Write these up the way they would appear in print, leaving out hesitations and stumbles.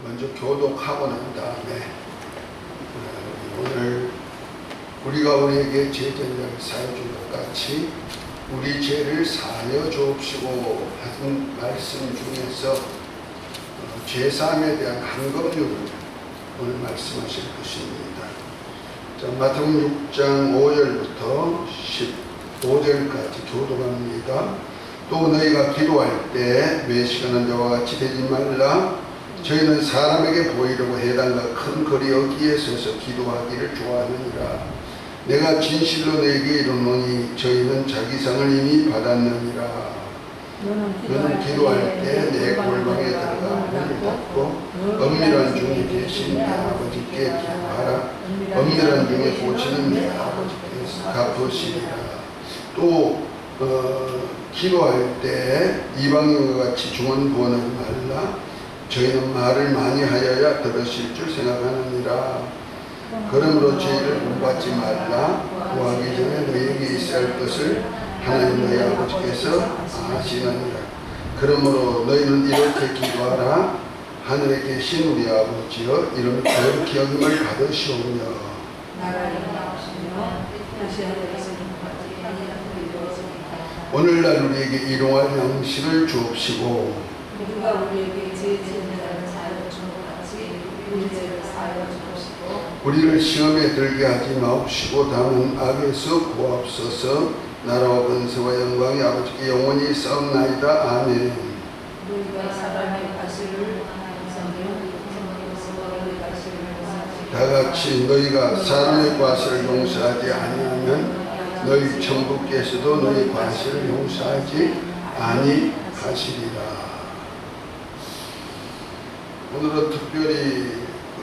먼저 교독하고 난 다음에 오늘 우리가 우리에게 죄전자를 사여 준 것 같이 우리 죄를 사여 주옵시고 하신 말씀 중에서 죄사함에 대한 한검률을 오늘 말씀하실 것입니다. 자, 마태복음 6장 5절부터 15절까지 교독합니다. 또 너희가 기도할 때 외식하는 자와 같이 되지 말라. 저희는 사람에게 보이려고 해당과 큰 거리 어귀에 서서 기도하기를 좋아하느니라. 내가 진실로 너희에게 이르노니 저희는 자기 상을 이미 받았느니라. 너는 기도할 때 내 골방에 들어가 문을 닫고 엄밀한 중에 계신 내 아버지께 기도하라. 엄밀한 중에 보시는 내 아버지께서 갚으시리라. 또 기도할 때 이방인과 같이 중언부언하지 말라. 저희는 말을 많이 하여야 들으실 줄 생각하느니라. 그러므로 죄를 본받지 말라. 구하기 전에 너희에게 있어야 할 것을 하나님 너희 아버지께서 아시느니라. 그러므로 너희는 이렇게 기도하라. 하늘에 계신 우리 아버지여, 이름이 거룩히 여김을 받으시오며 오늘날 우리에게 일용할 양식을 주옵시고 우리가 우리에게 죄 지은 자를 사여 준 것 같이 우리 죄를 사여 주옵시고 우리를 시험에 들게 하지 마옵시고 다만 악에서 구하옵소서. 나라와 권세와 영광이 아버지께 영원히 싸움나이다. 아멘. 우리가 사람의 과실을 다같이 너희가 사람의 과실을 용서하지 아니하면 너희 천국께서도 너희 과실을 용서하지 아니하시리라. 오늘은 특별히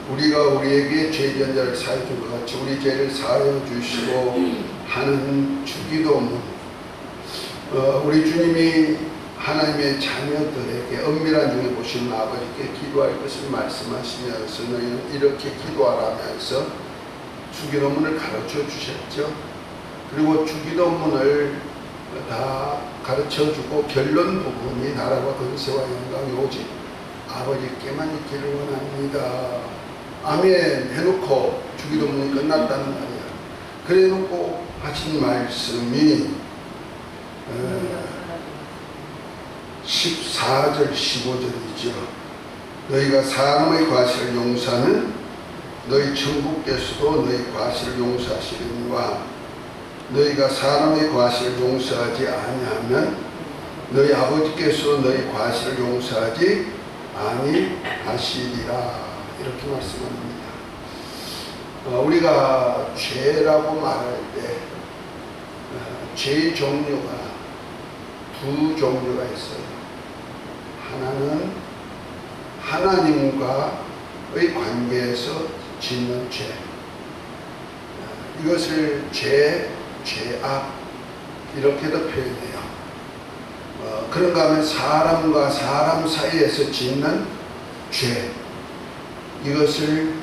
우리가 우리에게 죄전자를 사여 준 것 같이 우리 죄를 사여 주시고 하는 주기도문, 우리 주님이 하나님의 자녀들에게 엄밀한 중에 보시는 아버지께 기도할 것을 말씀하시면서 너희는 이렇게 기도하라면서 주기도문을 가르쳐 주셨죠. 그리고 주기도문을 다 가르쳐 주고 결론 부분이 나라와 권세와 영광이 오직 아버지께만 있기를 원합니다. 아멘 해놓고 주기도문이 끝났다는 말이야. 그래 놓고 하신 말씀이 14절 15절이죠. 너희가 사람의 과실을 용서하는 너희 천국께서도 너희 과실을 용서하시리니와 너희가 사람의 과실을 용서하지 아니하면 너희 아버지께서 너희 과실을 용서하지 아니하시리라. 이렇게 말씀합니다. 우리가 죄라고 말할 때 죄의 종류가 두 종류가 있어요. 하나는 하나님과의 관계에서 짓는 죄, 이것을 죄악 이렇게도 표현해요. 그런가 하면 사람과 사람 사이에서 짓는 죄, 이것을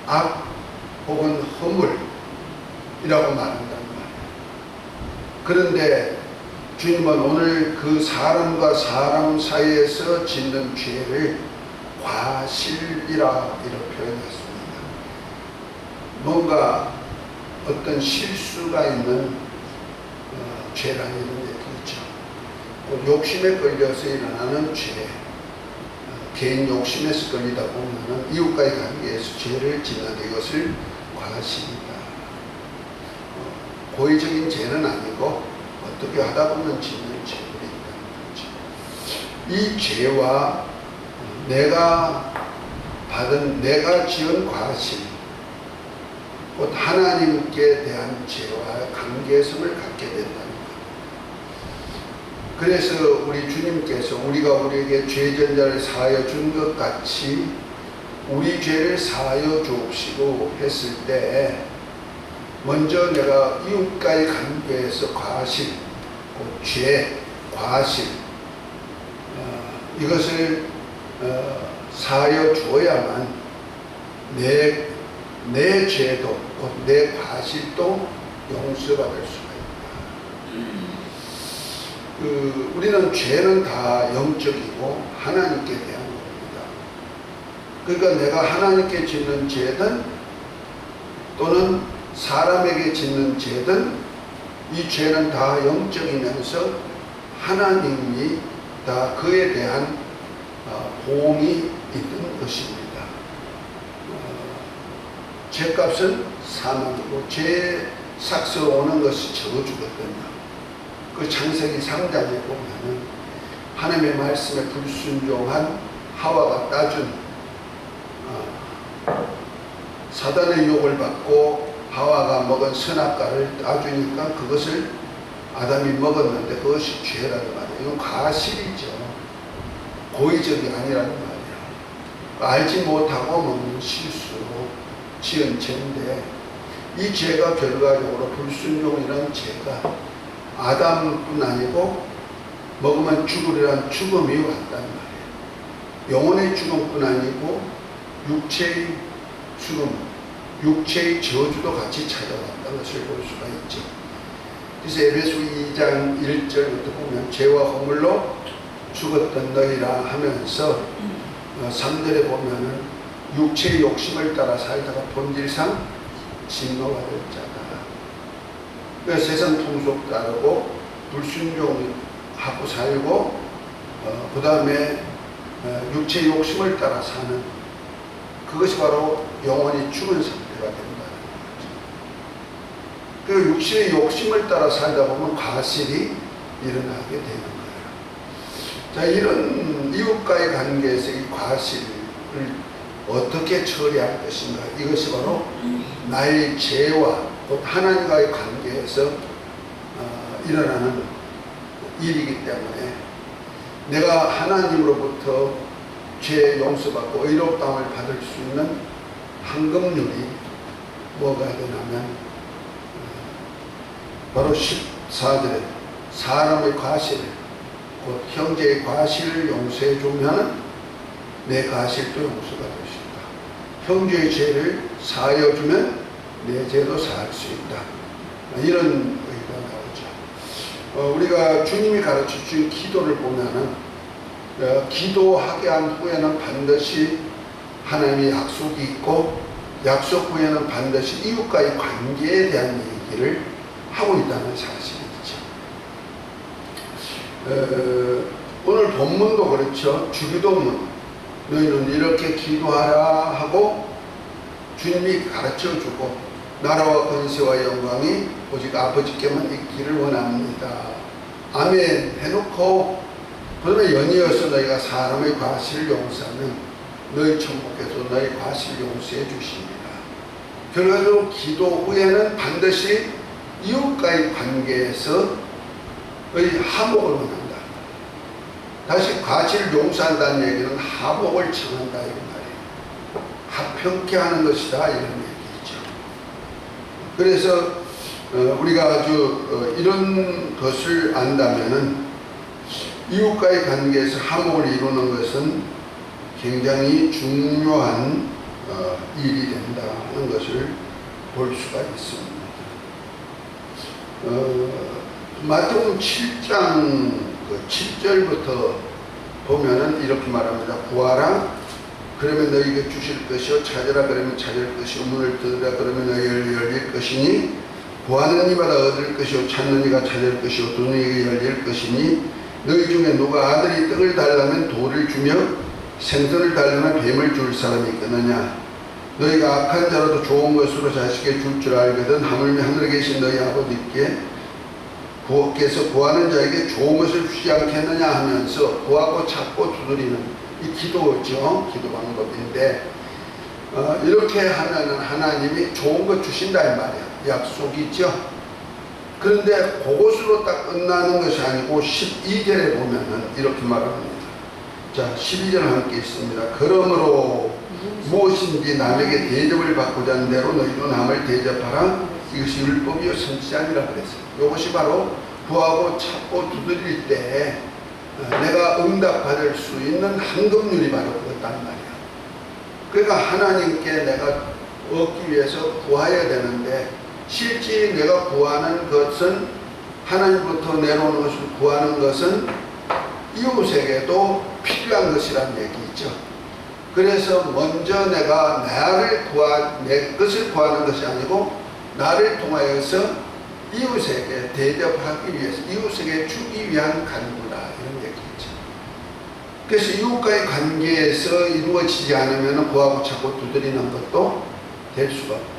악 혹은 허물이라고 말한단 말이에요. 그런데 주님은 오늘 그 사람과 사람 사이에서 짓는 죄를 과실이라 이렇게 표현했습니다. 뭔가 어떤 실수가 있는 죄라는 이런 얘기죠. 욕심에 걸려서 일어나는 죄, 개인 욕심에서 걸리다 보면 이웃과의 관계에서 죄를 짓는데 이것을 과실이다. 고의적인 죄는 아니고 어떻게 하다 보면 짓는 죄들이 있다는 거죠. 이 죄와 내가 지은 과실, 곧 하나님께 대한 죄와 관계성을 갖게 된다는 것. 그래서 우리 주님께서 우리가 우리에게 죄전자를 사하여 준 것 같이 우리 죄를 사하여 주옵시고 했을 때 먼저 내가 이웃과의 관계에서 과실, 죄, 과실 이것을 사하여 주어야만 내 죄도 내 과실도 용서받을 수가 있다. 우리는 죄는 다 영적이고 하나님께 대한 겁니다. 그러니까 내가 하나님께 짓는 죄든 또는 사람에게 짓는 죄든 이 죄는 다 영적이면서 하나님이 다 그에 대한 보응이 있는 것입니다. 죄값은 사망이고 죄 삭서 오는 것이 저주거든요. 그 창세기 3장에 보면은 하나님의 말씀에 불순종한 하와가 따준 사단의 유혹을 받고 하와가 먹은 선악과를 따주니까 그것을 아담이 먹었는데 그것이 죄라는 말이에요. 이건 과실이죠. 고의적이 아니라는 말이에요. 알지 못하고 먹는 실수로 지은 죄인데 이 죄가 결과적으로 불순종이라는 죄가 아담뿐 아니고 먹으면 죽으리란 죽음이 왔단 말이에요. 영혼의 죽음뿐 아니고 육체의 죽음, 육체의 저주도 같이 찾아왔다는 것을 볼 수가 있죠. 그래서 에베소 2장 1절부터 보면 죄와 허물로 죽었던 너희라 하면서 3절에 보면은 육체의 욕심을 따라 살다가 본질상 진노가 될 자다. 그래서 세상 풍속 따르고 불순종하고 살고 그 다음에 육체의 욕심을 따라 사는 그것이 바로 영원히 죽은 상태가 된다는 거죠. 그 육체의 욕심을 따라 살다 보면 과실이 일어나게 되는 거예요. 자, 이런 이웃과의 관계에서 이 과실을 어떻게 처리할 것인가? 이것이 바로 나의 죄와 곧 하나님과의 관계에서 일어나는 일이기 때문에 내가 하나님으로부터 죄 용서받고 의롭다함을 받을 수 있는 황금률이 뭐가 되냐면 바로 14절에 사람의 과실을 곧 형제의 과실을 용서해 주면 내 과실도 용서가 될 수 있다. 형제의 죄를 사하여 주면 내 죄도 사할 수 있다. 이런 의가 나오죠. 우리가 주님이 가르쳐 준 기도를 보면은 기도하게 한 후에는 반드시 하나님의 약속이 있고 약속 후에는 반드시 이웃과의 관계에 대한 얘기를 하고 있다는 사실이 있죠. 오늘 본문도 그렇죠. 주기도문 너희는 이렇게 기도하라 하고 주님이 가르쳐주고 나라와 권세와 영광이 오직 아버지께만 있기를 원합니다. 아멘 해놓고 그러면 연이어서 너희가 사람의 과실을 용서하면 너희 천국에서 너희 과실을 용서해 주십니다. 결과적으로 기도 후에는 반드시 이웃과의 관계에서의 화목을 원한다. 다시 과실을 용서한다는 얘기는 화목을 청한다 이런 말이에요. 합평케 하는 것이다 이런 얘기죠. 그래서 우리가 아주 이런 것을 안다면은 이웃과의 관계에서 화목을 이루는 것은 굉장히 중요한 일이 된다는 것을 볼 수가 있습니다. 마태복음 7장 7절부터 보면은 이렇게 말합니다. 구하라 그러면 너희에게 주실 것이요 찾으라 그러면 찾을 것이요 문을 두드리라 그러면 너희에게 열릴 것이니 구하는 이마다 얻을 것이요 찾는 이가 찾을 것이요 두는 이에게 열릴 것이니 너희 중에 누가 아들이 떡을 달라면 돌을 주며 생선을 달라면 뱀을 줄 사람이 있겠느냐. 너희가 악한 자라도 좋은 것으로 자식에게 줄 줄 알거든 하물며 하늘에 계신 너희 아버지께서 구하는 자에게 좋은 것을 주지 않겠느냐 하면서 구하고 찾고 두드리는 이 기도죠. 기도 방법인데 이렇게 하면은 하나님이 좋은 것 주신다 이 말이야. 약속이죠. 그런데 그것으로 딱 끝나는 것이 아니고 12절에 보면은 이렇게 말합니다. 자, 12절 함께 있습니다. 그러므로 무엇인지 남에게 대접을 받고자 하는 대로 너희도 남을 대접하라. 이것이 율법이요 선지자니라 그랬어요. 이것이 바로 구하고 찾고 두드릴 때 내가 응답받을 수 있는 황금률이 바로 그렇단 말이야. 그러니까 하나님께 내가 얻기 위해서 구해야 되는데 실제 내가 구하는 것은 하나님부터 내려오는 것을 구하는 것은 이웃에게도 필요한 것이란 얘기죠. 그래서 먼저 내가 내 것을 구하는 것이 아니고 나를 통하여서 이웃에게 대접하기 위해서 이웃에게 주기 위한 간구다 이런 얘기죠. 그래서 이웃과의 관계에서 이루어지지 않으면 구하고 찾고 두드리는 것도 될 수가 없다.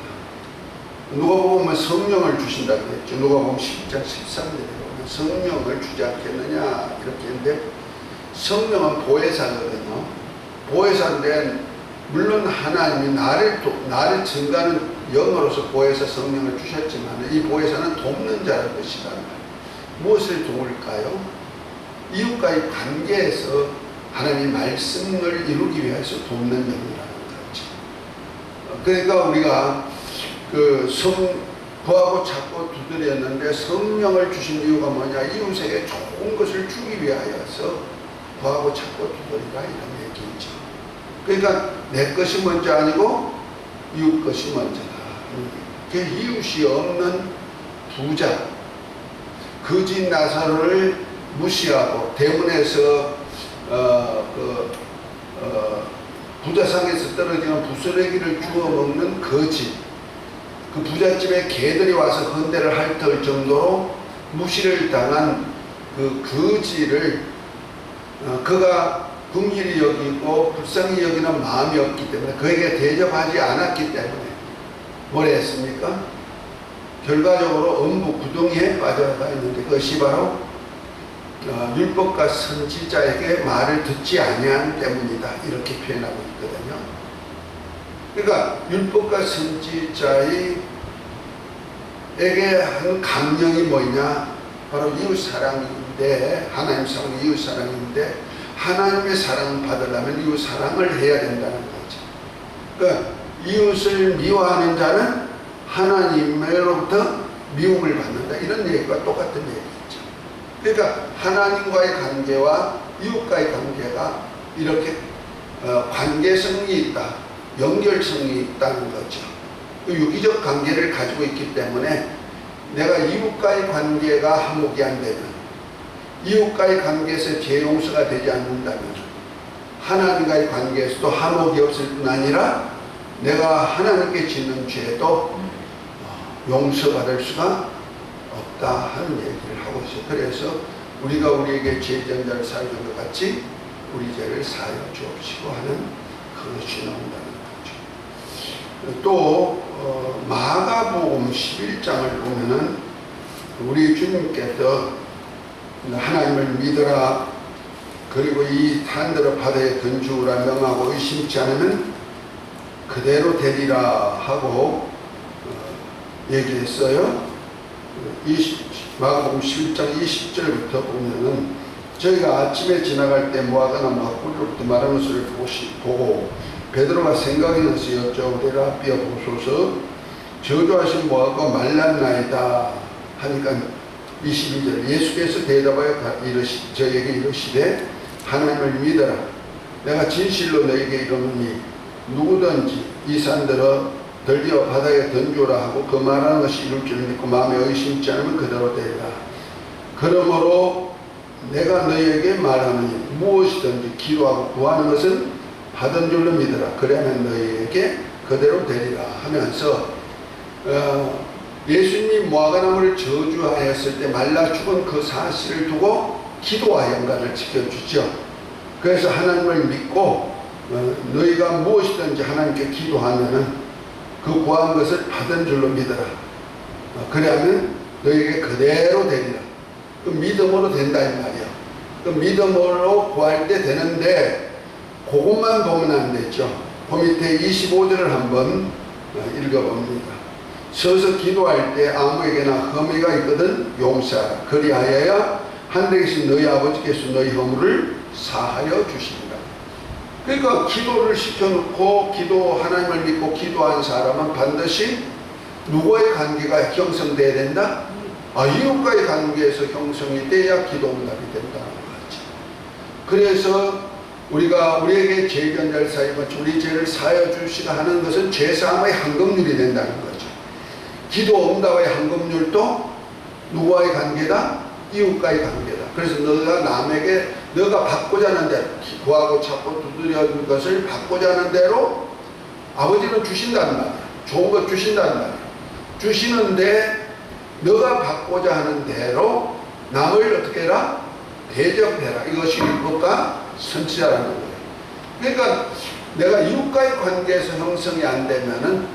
누가복음은 성령을 주신다고 했죠. 누가복음 10장 13절에 보면 성령을 주지 않겠느냐 이렇게 했는데 성령은 보혜사거든요. 보혜사인데 물론 하나님이 나를 증가하는 영으로서 보혜사 성령을 주셨지만 이 보혜사는 돕는 자라는 것이다. 무엇을 도울까요? 이웃과의 관계에서 하나님의 말씀을 이루기 위해서 돕는 영이라는 거죠. 그러니까 우리가 구하고 찾고 두드렸는데 성령을 주신 이유가 뭐냐? 이웃에게 좋은 것을 주기 위하여서 구하고 찾고 두드리라 이런 얘기죠. 그러니까 내 것이 먼저 아니고 이웃 것이 먼저다. 이웃이 없는 부자, 거지 나사로를 무시하고 대문에서 부자상에서 떨어지는 부스러기를 주워 먹는 거지, 그 부잣집에 개들이 와서 헌대를 핥을 정도로 무시를 당한 그 거지를 그가 긍휼히 여기고 불쌍히 여기는 마음이 없기 때문에 그에게 대접하지 않았기 때문에 뭘 했습니까? 결과적으로 음부 구덩이에 빠져가 있는데 그것이 바로 율법과 선지자에게 말을 듣지 아니한 때문이다 이렇게 표현하고 있거든요. 그러니까 율법과 선지자에게 한 강령이 뭐냐? 바로 이웃 사랑인데, 하나님 사랑, 이웃 사랑인데 하나님의 사랑을 받으려면 이웃 사랑을 해야 된다는 거죠. 그러니까 이웃을 미워하는 자는 하나님으로부터 미움을 받는다 이런 얘기가 똑같은 얘기죠. 그러니까 하나님과의 관계와 이웃과의 관계가 이렇게 관계성이 있다, 연결성이 있다는 거죠. 유기적 관계를 가지고 있기 때문에 내가 이웃과의 관계가 화목이 안 되면, 이웃과의 관계에서 재용서가 되지 않는다면 하나님과의 관계에서도 화목이 없을 뿐 아니라 내가 하나님께 짓는 죄도 용서받을 수가 없다 하는 얘기를 하고 있어요. 그래서 우리가 우리에게 죄진 자를 사하여 준 것 같이 우리 죄를 사하여 주옵시고 하는 그것이 나온다는 거죠. 또 마가복음 11장을 보면은 우리 주님께서 하나님을 믿어라, 그리고 이 산들을 바다에 던지우라 명하고 의심치 않으면 그대로 되리라 하고 얘기했어요. 마가복음 11장 20절부터 보면은 저희가 아침에 지나갈 때 무화과나무가 꿀로부터 마른 것을 보고 베드로가 생각이 나서 여쭤오되 라삐아 보소서 저주하신 무화과가 말랐나이다 하니까 22절 예수께서 대답하여 저에게 이르시되 하나님을 믿어라. 내가 진실로 너에게 이르노니 누구든지 이 산들어 들리어 바다에 던져라 하고 그 말하는 것이 이룰 줄 믿고 마음에 의심치 않으면 그대로 되리라. 그러므로 내가 너희에게 말하노니 무엇이든지 기도하고 구하는 것은 받은 줄로 믿어라. 그러면 너희에게 그대로 되리라 하면서 예수님이 무화과나무를 저주하였을 때 말라 죽은 그 사실을 두고 기도와 연관을 지켜주죠. 그래서 하나님을 믿고 너희가 무엇이든지 하나님께 기도하면은 그 구한 것을 받은 줄로 믿어라. 그러면 너희에게 그대로 되리라. 그 믿음으로 된다 이 말이야. 그 믿음으로 구할 때 되는데 그것만 보면 안 되죠. 그 밑에 25절을 한번 읽어봅니다. 서서 기도할 때 아무에게나 험의가 있거든 용서하라. 그리하여야 하늘에 계신 너희 아버지께서 너희 허물을 사하여 주시리라. 그러니까 기도를 시켜놓고 하나님을 믿고 기도한 사람은 반드시 누구와의 관계가 형성돼야 된다? 이웃과의 관계에서 형성이 돼야 기도 응답이 된다는 거죠. 그래서 우리가 우리에게 죄 견자를 사하여 우리 죄를 사하여 주시라 하는 것은 죄사함의 한금률이 된다는 거죠. 기도 응답의 한금률도 누구와의 관계다? 이웃과의 관계다. 그래서 너가 남에게 너가 받고자 하는 대로, 구하고 찾고 두드리는 것을 받고자 하는 대로 아버지는 주신다는 말이야. 좋은 것 주신다는 말이야. 주시는데 너가 받고자 하는 대로 남을 어떻게 해라? 대접해라. 이것이 율법과 선지자라는 거예요. 그러니까 내가 이웃과의 관계에서 형성이 안 되면은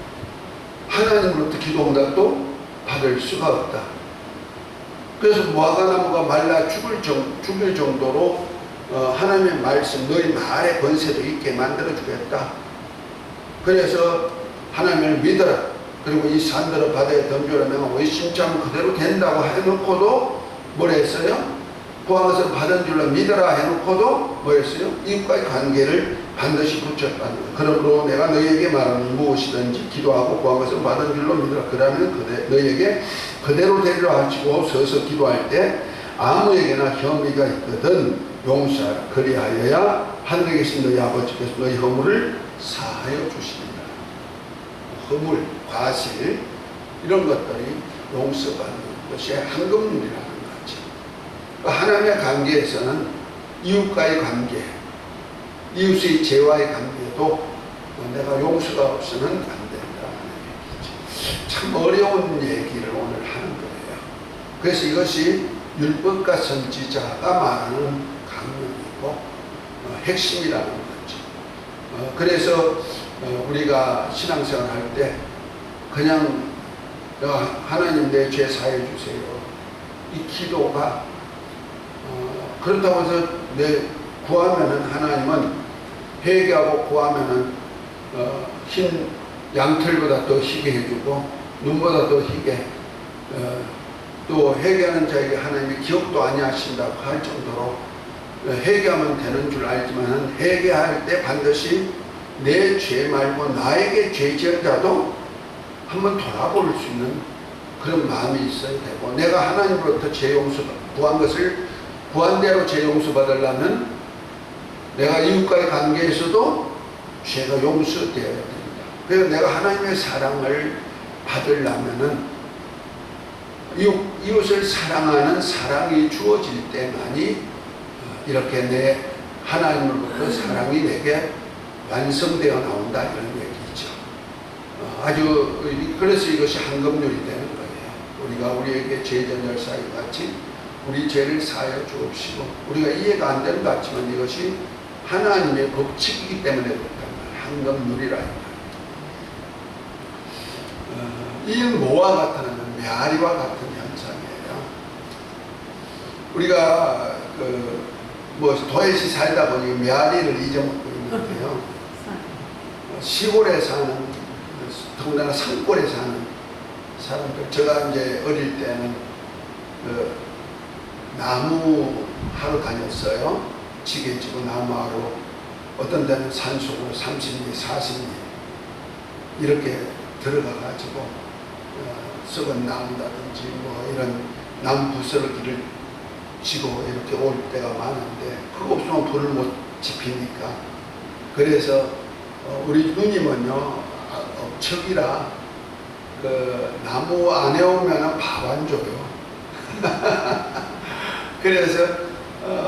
하나님으로부터 기도 응답도 받을 수가 없다. 그래서 무화과나무가 말라 죽을 정도로 하나님의 말씀, 너희 말의 권세도 있게 만들어 주겠다. 그래서 하나님을 믿어라. 그리고 이 산들을 바다에 던져라. 내가 의심치 않으면 그대로 된다고 해놓고도 뭘 했어요? 구한 것을 받은 줄로 믿어라 해놓고도 뭐 했어요? 이웃과의 관계를 반드시 붙였다는 거예요. 그러므로 내가 너희에게 말하는 무엇이든지 기도하고 구한 것을 받은 줄로 믿어라. 그러면 너희에게 그대로 되리라 하시고 서서 기도할 때 아무에게나 혐의가 있거든 용서하라. 그리하여야 하늘에 계신 너희 아버지께서 너희 허물을 사하여 주시리라. 허물, 과실 이런 것들이 용서받는 것이 황금률이라는 거죠. 하나님의 관계에서는 이웃과의 관계, 이웃의 죄와의 관계도 내가 용서가 없으면 안 된다는 얘기죠. 참 어려운 얘기를 오늘 하는 거예요. 그래서 이것이 율법과 선지자가 말하는 강론이고 핵심이라는 거죠. 그래서 우리가 신앙생활 할 때 그냥 하나님 내 죄 사해 주세요. 이 기도가 그렇다고 해서 내 구하면은 하나님은 회개하고 구하면은 흰 양털보다 더 희게 해주고 눈보다 더 희게 또 회개하는 자에게 하나님이 기억도 아니하신다고 할 정도로 회개하면 되는 줄 알지만 회개할 때 반드시 내 죄 말고 나에게 죄 지은 자도 한번 돌아볼 수 있는 그런 마음이 있어야 되고 내가 하나님으로부터 죄 용서 구한 것을 구한 대로 죄 용서 받으려면 내가 이웃과의 관계에서도 죄가 용서되어야 됩니다. 그래서 내가 하나님의 사랑을 받으려면은 이웃을 사랑하는 사랑이 주어질 때만이 이렇게 내 하나님으로부터 사랑이 내게 완성되어 나온다 이런 얘기죠. 그래서 이것이 황금률이 되는 거예요. 우리가 우리에게 죄전열 사이 같이 우리 죄를 사하여 주옵시고 우리가 이해가 안 되는 것 같지만 이것이 하나님의 법칙이기 때문에 그렇단 말이에요. 황금률이라 이 뭐와 같은 메아리와 같은 현상이에요. 우리가 도에서 살다 보니 메아리를 잊어먹고 있는데요. 시골에 사는, 더군다나 산골에 사는 사람들, 제가 이제 어릴 때는 나무 하러 다녔어요. 지게 지고 나무하러. 어떤 데는 산속으로 30리, 40리 이렇게 들어가가지고 썩은 나무라든지 뭐 이런 나무 부스러기를 지고 이렇게 올 때가 많은데 그거 없으면 불을 못 지피니까 그래서 우리 누님은요 업척이라 그 나무 안에 오면 밥 안 줘요. 그래서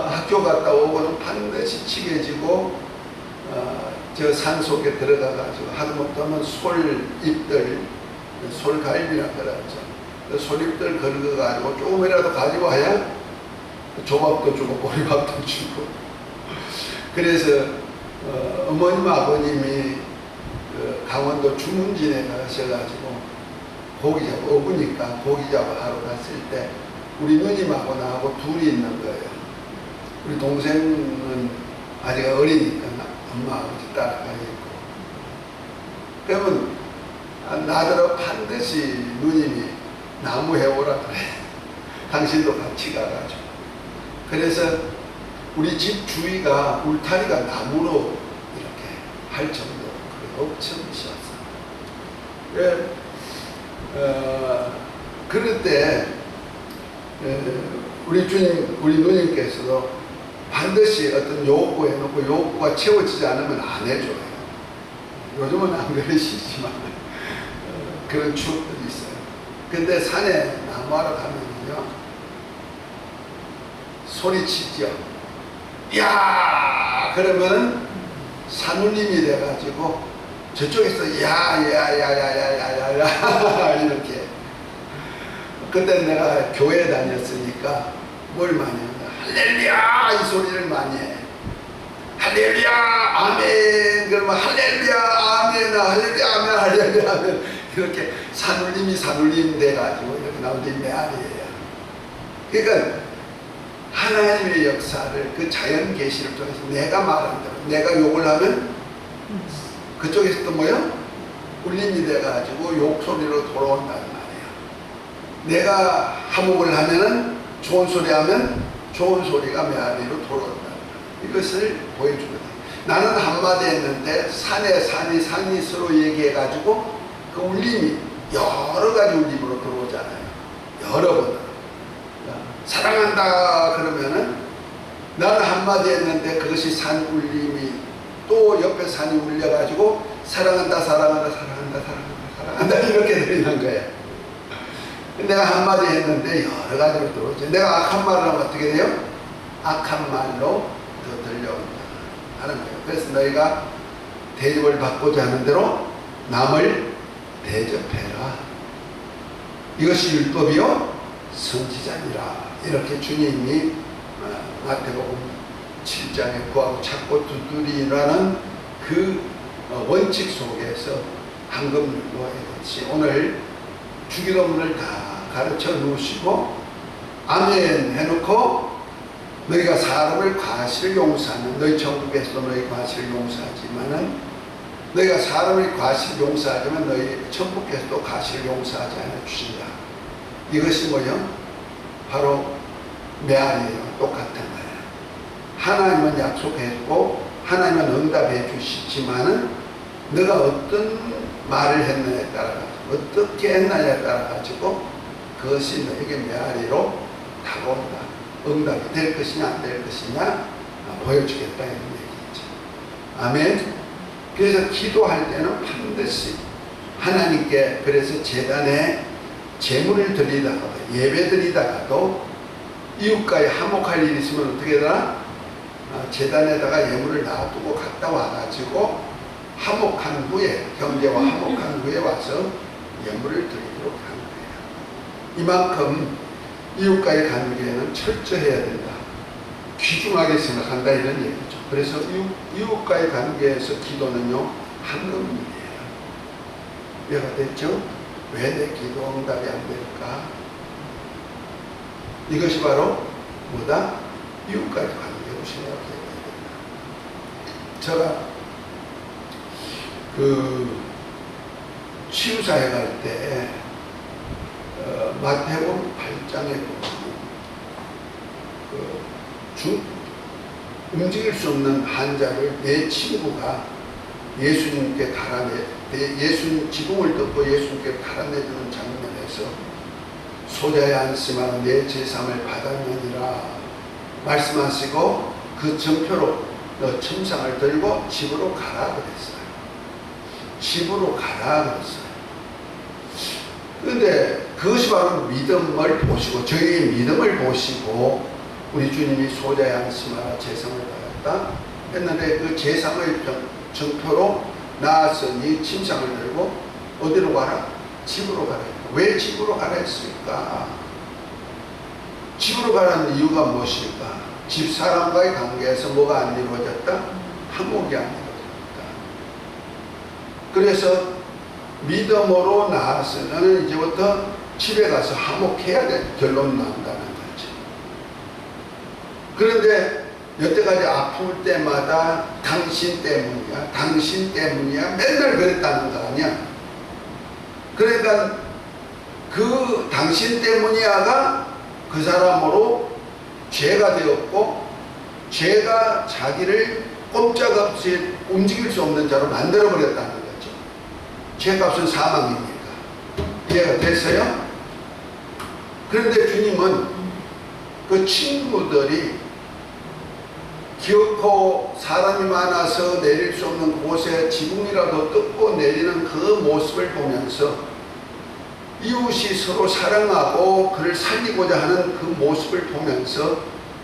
학교 갔다 오고는 반드시 지게지고 저 산속에 들어가가지고 하다못하면 솔잎들, 솔갈비라 그러죠. 솔잎들 긁어가지고 조금이라도 가지고 와야 조밥도 주고 보리밥도 주고. 그래서 어머님 아버님이 강원도 주문진에 가셔가지고 고기 잡아 어부니까 고기 잡아 하러 갔을 때 우리 누님하고 나하고 둘이 있는 거예요. 우리 동생은 아직 어리니까 엄마 아버지 따라가 있고. 그러면 나더러 반드시 누님이 나무 해오라 그래. 당신도 같이 가가지고. 그래서 우리 집 주위가 울타리가 나무로 이렇게 할 정도로 엄청 쉬웠어요. 그럴 때 우리 누님께서도 반드시 어떤 요구 해놓고 요구가 채워지지 않으면 안 해줘요. 요즘은 안 그러시지만 그런 추억들이 있어요. 근데 산에 나무하러 가면요 소리치죠. 야 그러면은 산울림이 돼가지고 저쪽에서 야야야야야야야 이렇게. 그때 내가 교회 다녔으니까 뭘 많이 하냐, 할렐루야 이 소리를 많이 해. 할렐루야 아멘 그러면 할렐루야 아멘 할렐루야 아멘 할렐루야 아멘 이렇게 산울림이 돼가지고 이렇게 나온 게 메아리예요. 그러니까 하나님의 역사를 그 자연 계시를 통해서 내가 말한 대로 내가 욕을 하면 그쪽에서 또 뭐요? 울림이 돼가지고 욕소리로 돌아온다는 말이에요. 내가 화목을 하면은 좋은 소리 하면 좋은 소리가 메아리로 돌아온다는 거예요. 이것을 보여주거든요. 나는 한마디 했는데 산이 서로 얘기해가지고 그 울림이 여러 가지 울림으로 들어오잖아요. 여러 번. 사랑한다 그러면은 나는 한마디 했는데 그것이 산 울림이 또 옆에 산이 울려가지고 사랑한다 이렇게 들리는 거예요. 내가 한마디 했는데 여러 가지로 들어오죠. 내가 악한 말을 하면 어떻게 돼요? 악한 말로 더 들려온다 하는 거예요. 그래서 너희가 대접을 받고자 하는 대로 남을 대접해라. 이것이 율법이요 선지자니라. 이렇게 주님이 마태복음 7장에 구하고 찾고 두드리라는 그 원칙 속에서 황금률과 같이 오늘 주기도문을 다 가르쳐 놓으시고 아멘 해놓고 너희가 사람을 과실을 용서하면 너희 천국에서도 너희 과실을 용서하지만은 너희가 사람의 과실을 용서하지만 너희 천국에서도 과실을 용서하지 않아 주신다. 이것이 뭐요? 바로 메아리예요. 똑같은 거예요. 하나님은 약속했고 하나님은 응답해 주시지만은 너가 어떤 말을 했느냐에 따라 어떻게 했느냐에 따라 가지고 그것이 너에게 메아리로 다가온다. 응답이 될 것이냐 안 될 것이냐 보여주겠다 이런 얘기죠. 아멘. 그래서 기도할 때는 반드시 하나님께 그래서 제단에 제물을 드리다가도 예배 드리다가도 이웃과의 화목할 일이 있으면 어떻게 되나? 제단에다가 예물을 놔두고 갔다 와가지고 화목한 후에 형제와 화목한 후에 와서 예물을 드리도록 하는 거예요. 이만큼 이웃과의 관계는 철저해야 된다. 귀중하게 생각한다 이런 얘기죠. 그래서 이웃과의 관계에서 기도는요 황금률이에요. 이해가 됐죠? 왜 내 기도 응답이 안 될까? 이것이 바로 뭐다? 이웃과의 관계로 생각해야 된다. 제가 그 치유사에 갈 때 마태복음 8장에 보면 움직일 수 없는 환자를 내 친구가 예수님께 예수님 지붕을 덮고 예수님께 달아내주는 장면에서 소자에 안심하는 내 제삼을 받았느니라 말씀하시고 그 전표로 너 침상을 들고 집으로 가라 그랬어요. 집으로 가라 그랬어요. 그런데 그것이 바로 믿음을 보시고 저희의 믿음을 보시고 우리 주님이 소자에 안심하라 제삼을 받았다 했는데 그 제삼의 전표로 나았으니 침상을 들고 어디로 가라? 집으로 가라. 왜 집으로 가라 했을까? 집으로 가라는 이유가 무엇일까? 집사람과의 관계에서 뭐가 안 이루어졌다? 화목이 안 이루어졌다. 그래서 믿음으로 나아서는 이제부터 집에 가서 화목해야 될 결론 나온다는 거지. 그런데 여태까지 아플 때마다 당신 때문이야 맨날 그랬다는 거 아니야. 그러니까 그 당신 때문이야가 그 사람으로 죄가 되었고 죄가 자기를 꼼짝없이 움직일 수 없는 자로 만들어버렸다는 거죠. 죄값은 사망이니까. 이해가 됐어요? 그런데 주님은 그 친구들이 기어코 사람이 많아서 내릴 수 없는 곳에 지붕이라도 뜯고 내리는 그 모습을 보면서 이웃이 서로 사랑하고 그를 살리고자 하는 그 모습을 보면서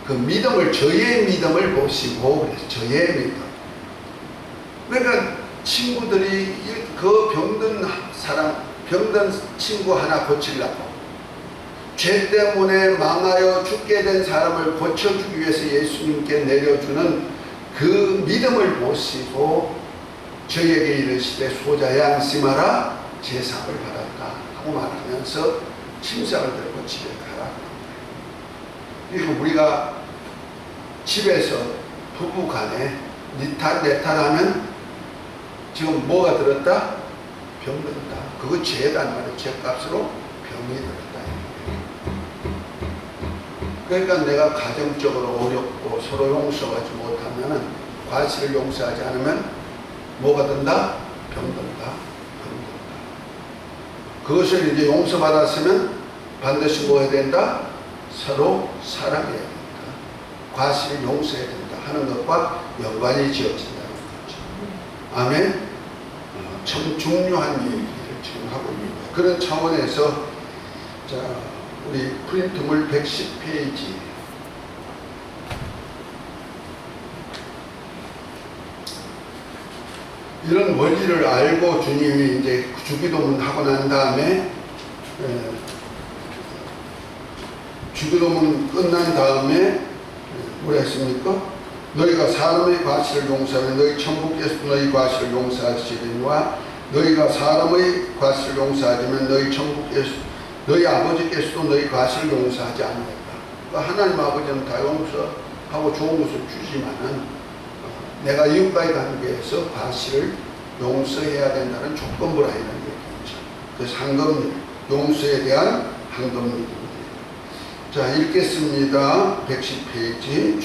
그 믿음을, 저의 믿음을 보시고, 그래서 저의 믿음. 그러니까 친구들이 그 병든 사람, 병든 친구 하나 고치려고, 죄 때문에 망하여 죽게 된 사람을 고쳐주기 위해서 예수님께 내려주는 그 믿음을 보시고 저에게 이르시되 소자야 안심하라 제사를 받았다 하고 말하면서 침상을 들고 집에 가라. 그리고 우리가 집에서 부부간에 니탈내탈하면 지금 뭐가 들었다? 병 들었다. 그거 죄단 말이에요. 죄값으로 병이 들었다. 그러니까 내가 가정적으로 어렵고 서로 용서하지 못하면, 과실을 용서하지 않으면 뭐가 든다? 병든다. 그것을 이제 용서받았으면 반드시 뭐 해야 된다? 서로 사랑해야 된다. 과실을 용서해야 된다 하는 것과 연관이 지어진다는 거죠. 아멘. 참 중요한 얘기를 지금 하고 있는 거예요. 그런 차원에서 자, 우리 프린트물 110페이지 이런 원리를 알고 주님이 이제 주기도문 하고 난 다음에 주기도문 끝난 다음에 뭐라 했습니까? 너희가 사람의 과실을 용서하면 너희 천국께서도 너희 과실을 용서하시리니와 너희가 사람의 과실을 용서하지만 너희 천국께서 너희 아버지께서도 너희 과실을 용서하지 않는다. 그러니까 하나님 아버지는 다 용서하고 좋은 것을 주지만은 내가 이웃과의 관계에서 과실을 용서해야 된다는 조건부라 이런 얘기죠. 그래서 한금일, 용서에 대한 한금일입니다. 자, 읽겠습니다. 110페이지.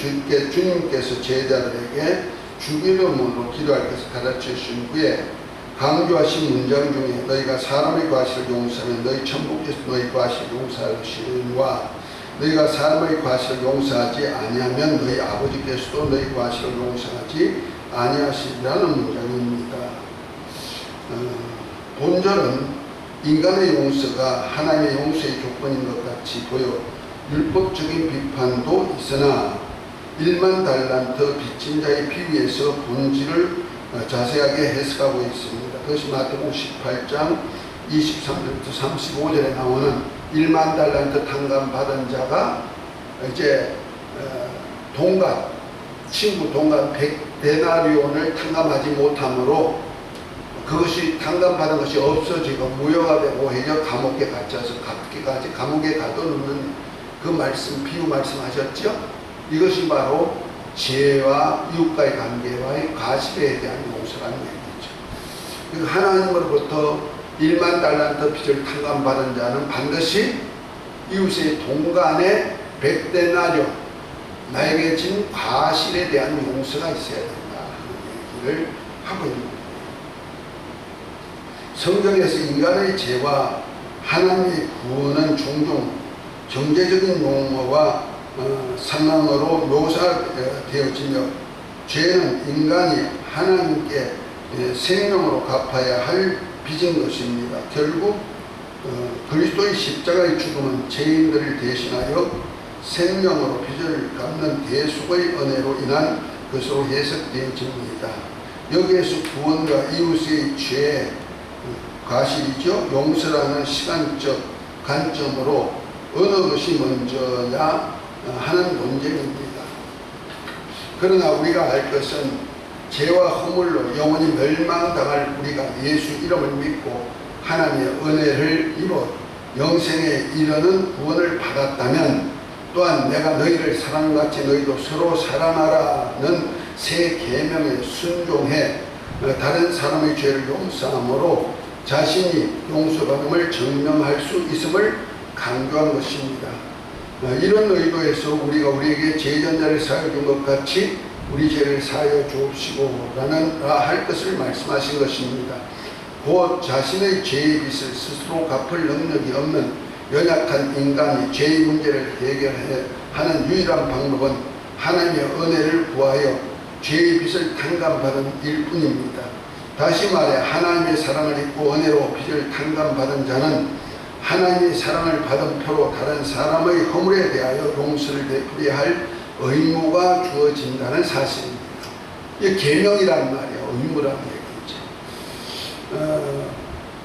주님께서 제자들에게 주기도문으로 기도할 것을 가르쳐 주신 후에 강조하신 문장 중에 너희가 사람의 과실을 용서하면 너희 천국께서 너희 과실을 용서하시리니와 너희가 사람의 과실을 용서하지 아니하면 너희 아버지께서도 너희 과실을 용서하지 아니하시리라는 문장입니다. 본절은 인간의 용서가 하나님의 용서의 조건인 것 같이 보여 율법적인 비판도 있으나 1만 달란트 빚진 자의 비유에서 본질을 자세하게 해석하고 있습니다. 그것이 마태복음 18장 23절부터 35절에 나오는 1만 달란트 탕감받은 자가 이제 동갑, 친구 동갑 100데나리온을 탕감하지 못함으로 그것이 탕감받은 것이 없어지고 무효가 되고 해서 감옥에 갇혀서 감옥에 가둬놓는 그 말씀, 비유 말씀하셨죠? 이것이 바로 죄와 이웃과의 관계와의 과실에 대한 용서라는 얘기죠. 하나님으로부터 1만 달란트 빚을 탕감받은 자는 반드시 이웃의 동간에 100데나리온 나에게 진 과실에 대한 용서가 있어야 된다 하는 얘기를 하고 있는 거예요. 성경에서 인간의 죄와 하나님의 구원은 종종 경제적인 용어와 상황으로 묘사되어지며 죄는 인간이 하나님께 생명으로 갚아야 할 빚인 것입니다. 결국 그리스도의 십자가의 죽음은 죄인들을 대신하여 생명으로 빚을 갚는 대속의 은혜로 인한 것으로 해석되어집니다. 여기에서 구원과 이웃의 죄, 과실이죠. 용서라는 시간적 관점으로 어느 것이 먼저냐 하는 논쟁입니다. 그러나 우리가 알 것은 죄와 허물로 영원히 멸망당할 우리가 예수 이름을 믿고 하나님의 은혜를 입어 영생에 이르는 구원을 받았다면 또한 내가 너희를 사랑같이 너희도 서로 사랑하라는 새 계명에 순종해 다른 사람의 죄를 용서함으로 자신이 용서받음을 증명할 수 있음을 강조한 것입니다. 이런 의도에서 우리가 우리에게 제전자를 사하여 준 것 같이 우리 죄를 사하여 주옵시고 할 것을 말씀하신 것입니다. 곧 자신의 죄의 빚을 스스로 갚을 능력이 없는 연약한 인간이 죄의 문제를 해결해야 하는 유일한 방법은 하나님의 은혜를 구하여 죄의 빚을 탕감받은 일뿐입니다. 다시 말해 하나님의 사랑을 입고 은혜로 빚을 탕감받은 자는 하나님의 사랑을 받은 표로 다른 사람의 허물에 대하여 용서를 베풀어야 할 의무가 주어진다는 사실입니다. 이게 계명이란 말이에요. 의무라는 얘기죠.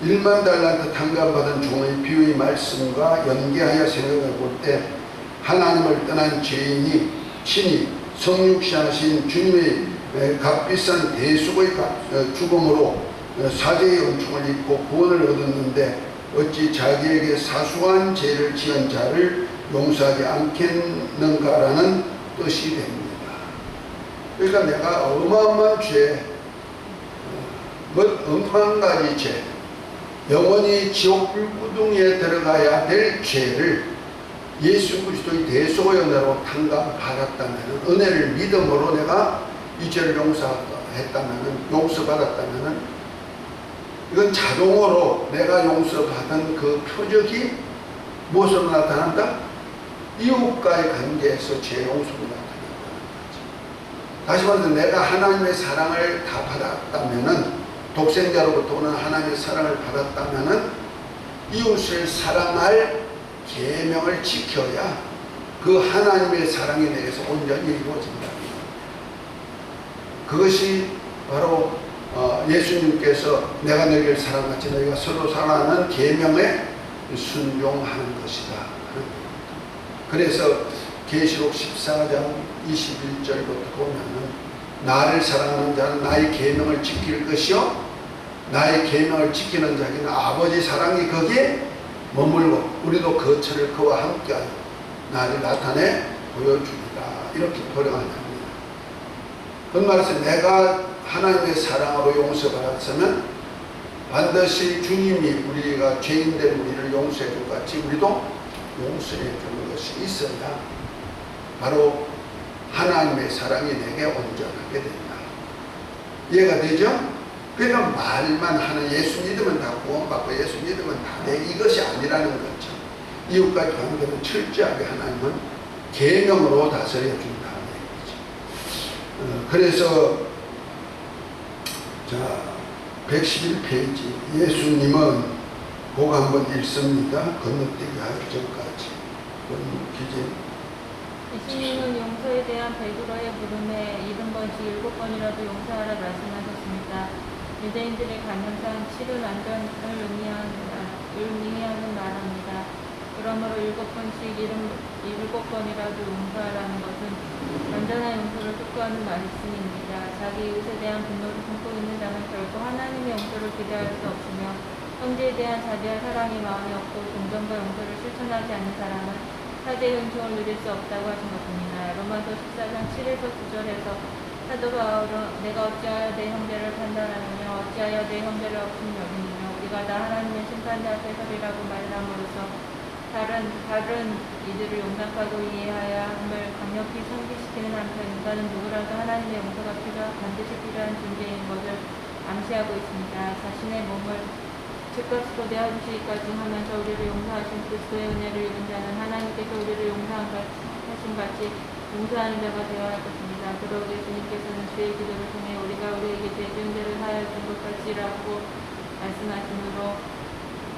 1만 달란트 탕감받은 종의 비유의 말씀과 연계하여 생각해 볼 때 하나님을 떠난 죄인이 친히 성육신하신 주님의 값비싼 대속의 죽음으로 사죄의 은총을 입고 구원을 얻었는데 어찌 자기에게 사소한 죄를 지은 자를 용서하지 않겠는가라는 뜻이 됩니다. 그러니까 내가 어마어마한 죄, 엄만 가지 죄, 영원히 지옥 불구덩이에 들어가야 될 죄를 예수 그리스도의 대속의 은혜로 탕감받았다면, 은혜를 믿음으로 내가 이 죄를 용서받았다면 이건 자동으로 내가 용서받은 그 표적이 무엇으로 나타난다? 이웃과의 관계에서 제 용서가 나타난다는 거죠. 다시 말해서 내가 하나님의 사랑을 다 받았다면은, 독생자로부터 오는 하나님의 사랑을 받았다면은 이웃을 사랑할 계명을 지켜야 그 하나님의 사랑이 내게서 온전히 이루어진다. 그것이 바로 예수님께서 내가 너희를 사랑같이 너희가 서로 사랑하는 계명에 순종하는 것이다. 그래서 계시록 14장 21절부터 보면은 나를 사랑하는 자는 나의 계명을 지킬 것이요 나의 계명을 지키는 자에게는 아버지 사랑이 거기에 머물고 우리도 거처를 그와 함께하여 나를 나타내 보여주리라. 이렇게 번역합니다. 그 말에서 내가 하나님의 사랑으로 용서받았으면 반드시 주님이 우리가 죄인된 우리를 용서해 준 같이 우리도 용서해 주는 것이 있어야 바로 하나님의 사랑이 내게 온전하게 된다. 이해가 되죠? 그러니까 말만 하는 예수 믿으면 다 구원받고 예수 믿으면 다 돼. 이것이 아니라는 거죠. 이웃과의 관계는 철저하게 하나님은 계명으로 다스려 준다는 얘기죠. 그래서 자 111페이지 예수님은 꼭 한번 읽습니다. 건너뛰기 하기 전까지. 예수님은 용서에 대한 베드로의 물음에 70번씩 7번이라도 용서하라 말씀하셨습니다. 유대인들의 관념상 치른 완전을 의미하는 말합니다. 그러므로 7번씩 7번이라도 용서하라는 것은 완전한 용서를 촉구하는 말씀입니다. 자기 이웃에 대한 분노를 품고 있는 자는 결코 하나님의 용서를 기대할 수 없으며 형제에 대한 자비와 사랑의 마음이 없고 동정과 용서를 실천하지 않는 사람은 사죄의 은총을 누릴 수 없다고 하신 것입니다. 로마서 14장 7에서 9절에서 사도 바울은 내가 어찌하여 내 형제를 판단하느냐 어찌하여 내 형제를 없음 여기느냐 우리가 다 하나님의 심판자 앞에 서리라고 말함으로써 다른 이들을 용납하고 이해하여 함을 강력히 상기시키는 한편 인간은 누구라도 하나님의 용서가 반드시 필요한 존재인 것을 암시하고 있습니다. 자신의 몸을 죄값으로 내어주시기까지 하면서 우리를 용서하신 그리스도의 은혜를 입은 자는 하나님께서 우리를 용서하신 같이 용서하는 자가 되어야 할 것입니다. 그러고 예수님께서는 주의 기도를 통해 우리가 우리에게 죄 지은 죄를 하여 준 것 같이라고 말씀하심으로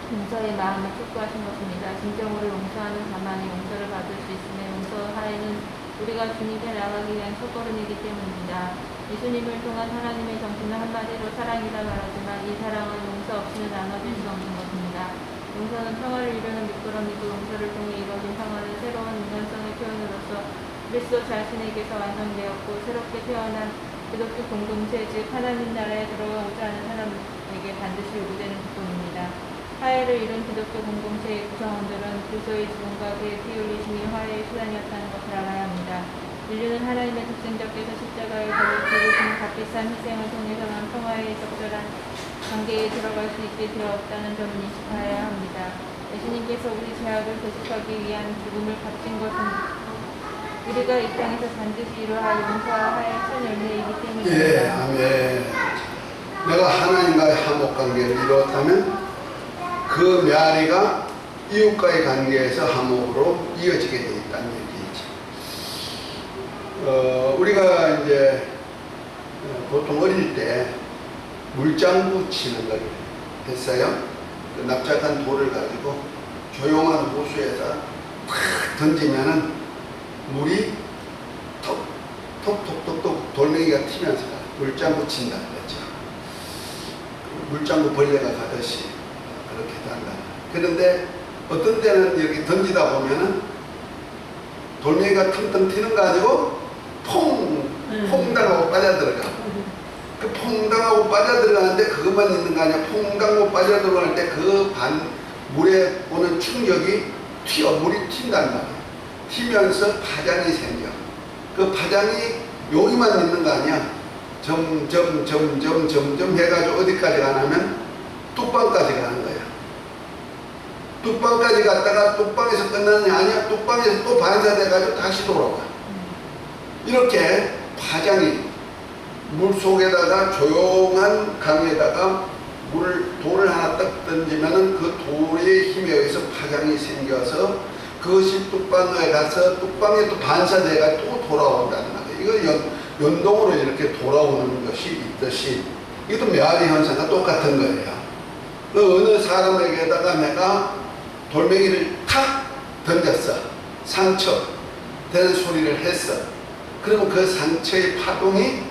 용서의 마음을 촉구하신 것입니다. 진정으로 용서하는 자만이 용서를 받을 수 있으며 용서하에는 우리가 주님께 나가기 위한 첫걸음이기 때문입니다. 예수님을 통한 하나님의 정신은 한마디로 사랑이라 말하지만 이 사랑은 용서 없이는 나눠질 수 없는 것입니다. 용서는 평화를 이루는 밑거름이고 용서를 통해 이루어진 평화는 새로운 인간성의 표현으로서 그리스도 자신에게서 완성되었고 새롭게 태어난 기독교 공동체 즉 하나님 나라에 들어오지 않은 사람에게 반드시 요구되는 기쁨입니다. 화해를 이룬 기독교 공동체의 구성원들은 그리스도의 죽음과 그의 피 흘리심이 화해의 수단이었다는 것을 알아야 합니다. 인류는 하나님의 독생자께서 십자가에 달려 죽으신 값비싼 희생을 통해서만 평화의 적절한 관계에 들어갈 수 있게 되었다는 점을 인식하여야 합니다. 예수님께서 우리 죄악을 대속하기 위한 죽음을 값진 것은 우리가 이 땅에서 반드시 이루어야 할 용서와 화해의 첫 열매이기 때문입니다. 예, 아멘. 내가 하나님과의 화목 관계를 이루었다면 그 메아리가 이웃과의 관계에서 화목으로 이어지게 되어 있다는 얘기죠. 우리가 이제 보통 어릴 때 물장구 치는 걸 했어요. 그 납작한 돌을 가지고 조용한 호수에다 탁 던지면은 물이 톡톡톡톡 돌멩이가 튀면서 물장구 친다 그랬죠. 물장구 벌레가 가듯이 그렇게 한다. 그런데 어떤 때는 이렇게 던지다 보면은 돌멩이가 텅텅 튀는 거 아니고 퐁당하고 빠져들어가. 그 퐁당하고 빠져들어가는데 그것만 있는 거 아니야. 퐁당하고 빠져들어갈 때 그 물에 오는 충격이 물이 튄단 말이야. 튀면서 파장이 생겨. 그 파장이 여기만 있는 거 아니야. 점점 해가지고 어디까지 가냐면 뚝방까지 가는 거야. 뚝방까지 갔다가 뚝방에서 끝나느냐 아니야. 뚝방에서 또 반사돼가지고 다시 돌아와. 이렇게 파장이 물 속에다가 조용한 강에다가 돌을 하나 딱 던지면은 그 돌의 힘에 의해서 파장이 생겨서 그것이 뚝방에 가서 뚝방에 또 반사돼가 또 돌아온다는 거예요. 이거 연동으로 이렇게 돌아오는 것이 있듯이 이것도 메아리 현상과 똑같은 거예요. 그 어느 사람에게다가 내가 돌멩이를 탁 던졌어. 상처 되는 소리를 했어. 그러면 그 상처의 파동이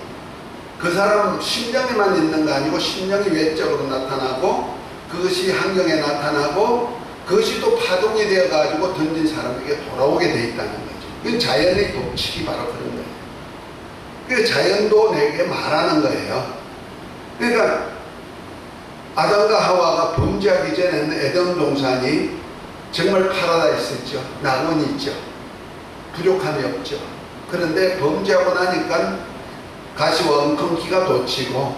그 사람 심령에만 있는 거 아니고 심령이 외적으로 나타나고 그것이 환경에 나타나고 그것이 또 파동이 되어가지고 던진 사람에게 돌아오게 돼 있다는 거죠. 이건 자연의 법칙이 바로 그런 거예요. 그러니까 자연도 내게 말하는 거예요. 그러니까 아담과 하와가 범죄하기 전에는 에덴 동산이 정말 파라다이스였죠. 낙원이 있죠. 부족함이 없죠. 그런데 범죄하고 나니까 가시와 엉겅퀴가 돋치고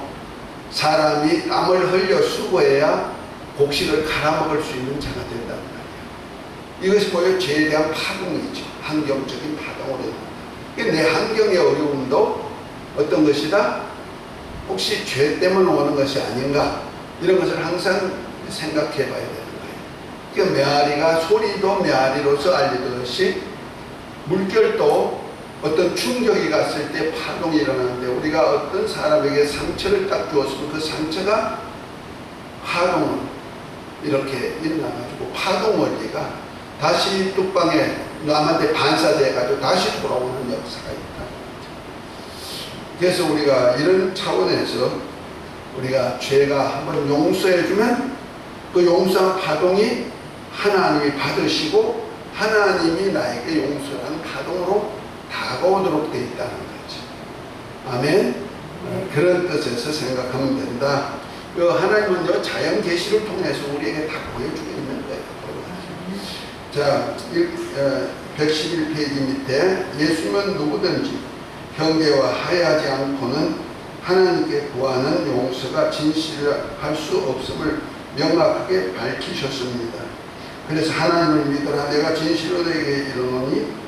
사람이 땀을 흘려 수고해야 곡식을 갈아먹을 수 있는 자가 된다는 말이에요. 이것이 뭐예요? 죄에 대한 파동이죠. 환경적인 파동으로. 내 환경의 어려움도 어떤 것이다? 혹시 죄 때문에 오는 것이 아닌가? 이런 것을 항상 생각해 봐야 되는 거예요. 그러니까 메아리가 소리도 메아리로서 알리듯이 물결도 어떤 충격이 갔을 때 파동이 일어나는데 우리가 어떤 사람에게 상처를 딱 주었으면 그 상처가 파동을 이렇게 일어나가지고 파동 원리가 다시 뚝방에 남한테 반사돼가지고 다시 돌아오는 역사가 있다. 그래서 우리가 이런 차원에서 우리가 죄가 한번 용서해주면 그 용서한 파동이 하나님이 받으시고 하나님이 나에게 용서하는 파동으로 다가오도록 되어 있다는 거죠. 아멘. 그런 뜻에서 생각하면 된다. 하나님은요 자연 계시를 통해서 우리에게 다 보여주고 있는 거예요. 자, 111페이지 밑에 예수님은 누구든지 형제와 화해하지 않고는 하나님께 구하는 용서가 진실할 수 없음을 명확하게 밝히셨습니다. 그래서 하나님을 믿으라. 내가 진실로 너에게 이르노니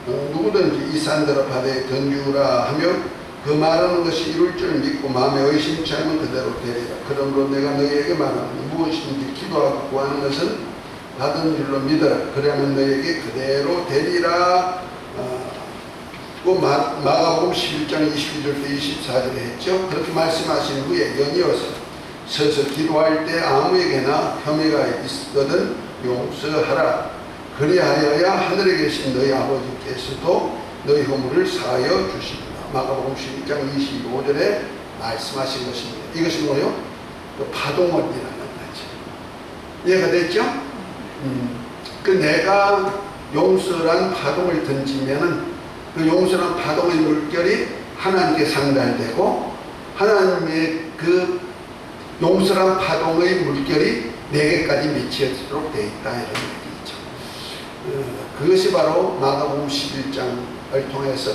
누구든지 이 산들아 바다에 던지우라 하며 그 말하는 것이 이룰 줄 믿고 마음에 의심치 않으면 그대로 되리라. 그러므로 내가 너희에게 말하노니 무엇인지 기도하고 구하는 것은 받은 줄로 믿어라. 그러면 너희에게 그대로 되리라. 마가복음 11장 22절부터 24절에 했죠. 그렇게 말씀하신 후에 연이어서 서서 기도할 때 아무에게나 혐의가 있거든 용서하라. 그리하여야 하늘에 계신 너희 아버지께서도 너희 허물을 사하여 주시리라. 마가복음 12장 25절에 말씀하신 것입니다. 이것이 뭐예요? 그 파동원이라는 거죠. 이해가 됐죠? 그 내가 용서란 파동을 던지면은 그 용서란 파동의 물결이 하나님께 상달되고 하나님의 그 용서란 파동의 물결이 내게까지 미치도록 되어 있다 이런 얘기죠. 그것이 바로 마가복음 11장을 통해서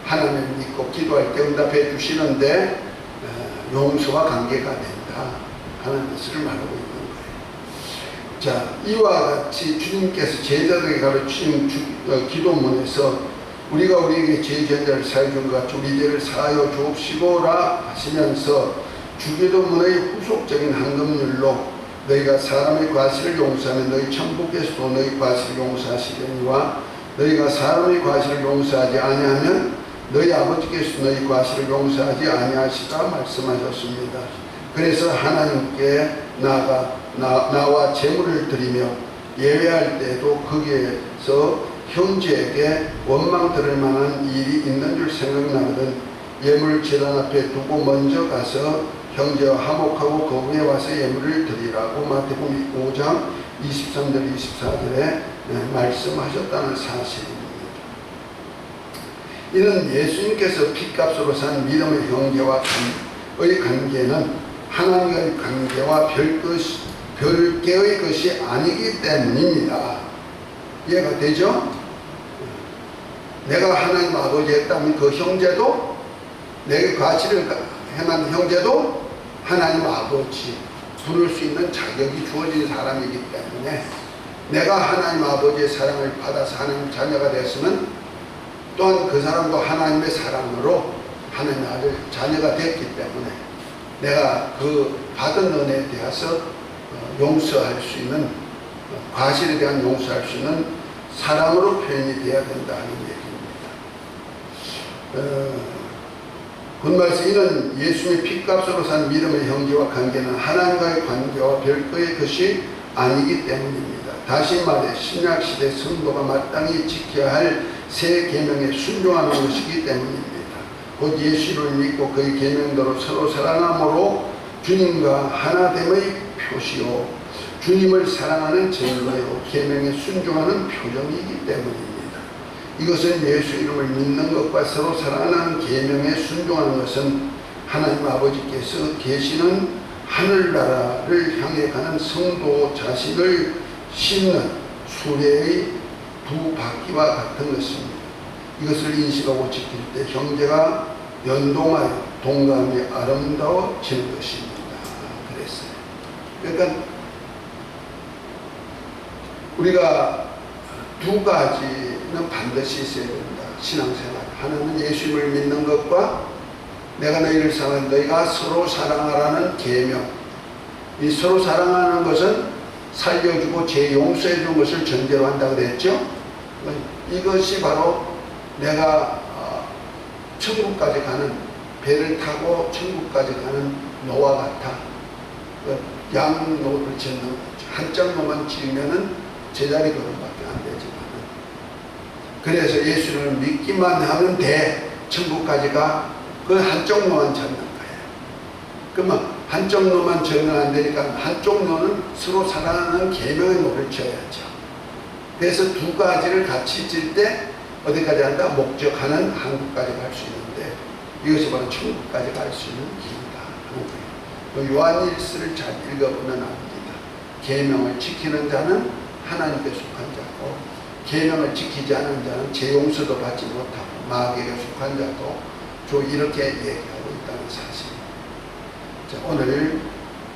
하나님을 믿고 기도할 때 응답해 주시는데 용서와 관계가 된다 하는 것을 말하고 있는 거예요. 자, 이와 같이 주님께서 제자들에게 가르친 기도문에서 우리가 우리에게 죄제자를 사해 준 것 같이 우리 죄를 사하여 주옵시고라 하시면서 주기도문의 후속적인 헌금률로 너희가 사람의 과실을 용서하면 너희 천국에서도 너희 과실을 용서하시려니와 너희가 사람의 과실을 용서하지 아니하면 너희 아버지께서 너희 과실을 용서하지 아니하시라 말씀하셨습니다. 그래서 하나님께 나와 제물을 드리며 예배할 때도 거기에서 형제에게 원망 들을 만한 일이 있는 줄 생각나거든 예물 제단 앞에 두고 먼저 가서 형제와 화목하고 그 후에 와서 예물을 드리라고 마태복음 5장 23절 24절에 말씀하셨다는 사실입니다. 이는 예수님께서 핏값으로 산 믿음의 형제와의 관계는 하나님과의 관계와 별개의 것이 아니기 때문입니다. 이해가 되죠? 내가 하나님 아버지 했다면 그 형제도 내게 과실을 행한 형제도 하나님 아버지 부를 수 있는 자격이 주어진 사람이기 때문에 내가 하나님 아버지의 사랑을 받아서 하나님 자녀가 됐으면 또한 그 사람도 하나님의 사랑으로 하나님 아들 자녀가 됐기 때문에 내가 그 받은 은혜에 대해서 용서할 수 있는 과실에 대한 용서할 수 있는 사랑으로 표현이 되어야 된다는 얘기입니다. 본말씀 이는 예수님의 핏값으로 산 믿음의 형제와 관계는 하나님과의 관계와 별거의 것이 아니기 때문입니다. 다시 말해 신약시대 성도가 마땅히 지켜야 할 새 계명에 순종하는 것이기 때문입니다. 곧 예수를 믿고 그의 계명대로 서로 사랑함으로 주님과 하나됨의 표시요 주님을 사랑하는 증거요 계명에 순종하는 표정이기 때문입니다. 이것은 예수 이름을 믿는 것과 서로 사랑하는 계명에 순종하는 것은 하나님 아버지께서 계시는 하늘나라를 향해 가는 성도 자신을 싣는 수레의 두 바퀴와 같은 것입니다. 이것을 인식하고 지킬 때 형제가 연동하여 동감이 아름다워지는 것입니다. 그랬어요. 그러니까 우리가 두 가지는 반드시 있어야 된다. 신앙생활. 하나는 예수님을 믿는 것과 내가 너희를 사랑하는 너희가 서로 사랑하라는 계명. 이 서로 사랑하는 것은 살려주고 죄 용서해 준 것을 전제로 한다고 그랬죠. 이것이 바로 내가 천국까지 가는 배를 타고 천국까지 가는 노와 같아. 양노를 짓는 한짝 노만 지으면은 제자리 걸음밖에 안 되지만 그래서 예수를 믿기만 하면 돼. 천국까지 가. 그 한쪽 노만 찾는 거예요. 그러면 한쪽 노만 저는 안 되니까 한쪽 노는 서로 사랑하는 계명의 노를 지어야죠. 그래서 두 가지를 같이 질 때 어디까지 한다? 목적하는 한국까지 갈 수 있는데 이것이 바로 천국까지 갈 수 있는 길이다 하는 거예요. 요한일서를 잘 읽어보면 압니다. 계명을 지키는 자는 하나님께 속한 자고 계명을 지키지 않은 자는 죄 용서도 받지 못하고 마귀에게 속한 자도 이렇게 얘기하고 있다는 사실입니다. 자, 오늘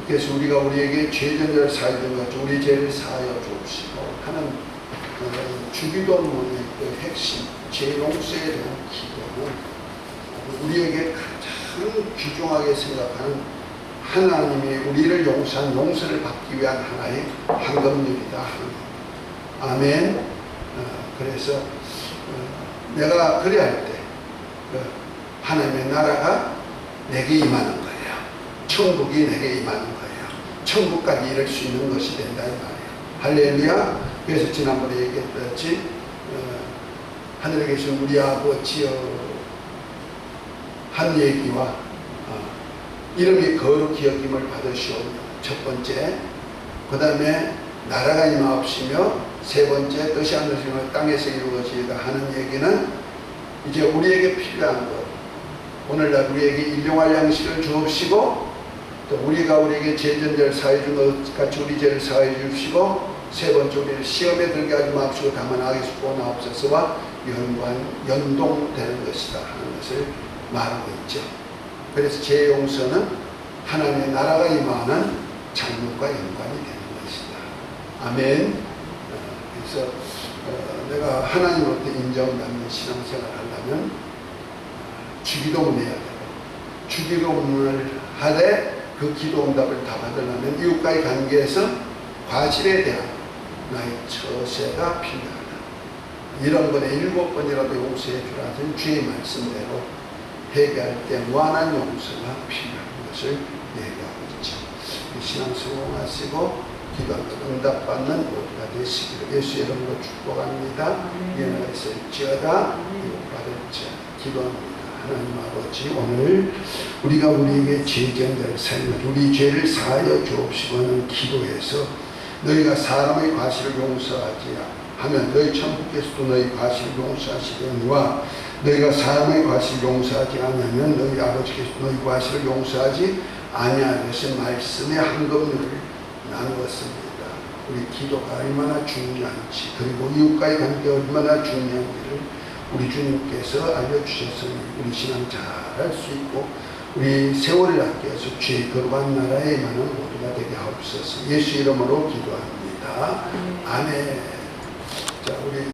그래서 우리가 우리에게 죄전제를 사하여 준 것 같이 우리 죄를 사하여 주옵시고 하는 주기도문의 그 핵심 죄 용서에 대한 기도는 우리에게 가장 귀중하게 생각하는 하나님이 우리를 용서한 용서를 받기 위한 하나의 황금률이다 하는 아멘. 그래서 내가 그래 할 때 하나님의 나라가 내게 임하는 거예요. 천국이 내게 임하는 거예요. 천국까지 이룰 수 있는 것이 된다 이 말이에요. 할렐루야. 그래서 지난번에 얘기했듯이 하늘에 계신 우리 아버지여 한 얘기와 이름이 거룩히 여김을 받으시오며 첫 번째, 그 다음에 나라가 임하옵시며 세 번째 뜻이 하늘에서 땅에서 이루어지이다 하는 얘기는 이제 우리에게 필요한 것 오늘날 우리에게 일용할 양식을 주옵시고 또 우리가 우리에게 죄전제를 사해 준 것 같이 우리 죄를 사해 주시고 세 번째 우리를 시험에 들게 하지 마옵시고 다만 악에서 구원하옵소서와 연동되는 것이다 하는 것을 말하고 있죠. 그래서 죄 용서는 하나님의 나라가 임하는 장밋과 연관이 되는 것이다. 아멘. 그래서 내가 하나님으로부터 인정받는 신앙생활을 하려면 주기도문 해야 되고 주기도문을 하되 그 기도응답을 다 받으려면 이웃과의 관계에서 과실에 대한 나의 처세가 필요하다. 이런 번에 7번이라도 용서해 주라는 주의 말씀대로 회개할 때 무한한 용서가 필요한 것을 얘기하고 있죠. 신앙 성공하시고 기도하면 응답받는 모두가 되시기를 예수의 이름으로 축복합니다. 예나에서 일지어다 받을지어다 기도합니다. 하나님 아버지, 오늘 우리가 우리에게 죄전자를 살면 우리 죄를 사하여 주옵시고 하는 기도에서 너희가 사람의 과실을 용서하지 하면 너희 천부께서도 너희 과실을 용서하시려니와 너희가 사람의 과실을 용서하지 않으면 너희 아버지께서도 너희 과실을 용서하지 아니하신 말씀의 한금률을 나누었습니다. 우리 기도가 얼마나 중요한지 그리고 이웃과의 관계가 얼마나 중요한지를 우리 주님께서 알려주셨으니 우리 신앙 잘할 수 있고 우리 세월을 아껴서 죄 거룩한 나라에 임하는 모두가 되게 하옵소서. 예수 이름으로 기도합니다. 아멘. 자, 우리